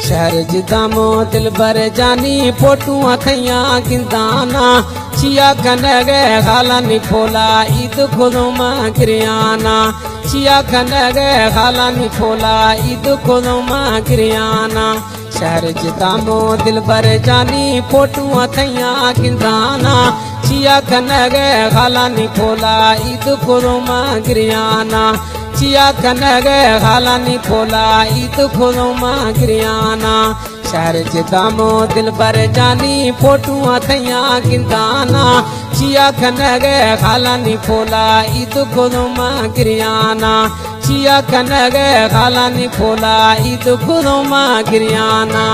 शहर जिदामो दिल भर जानी फोटू थैया गिंदाना छिया कनगे खाला नी फोला ईद खुदो मां गिरियाना छिया कनगे खाला नी फोला ईद खुदो मां गिरियाना शहर जिदामो दिल भर जानी फोटू थैया गिंदाना छिया कनगे खाला नी फोला ईद खुदो मां गिरियाना छिया कनगे खाला नी फोला ईद खुदो मां गिरियाना शहर जिदामो दिल भर जानी फोटू थैया गिंदाना छिया कनगे खाला नी फोला ईद खुदो मां गिरियाना छिया कनगे खाला नी फोला ईद खुदो मां गिरियाना।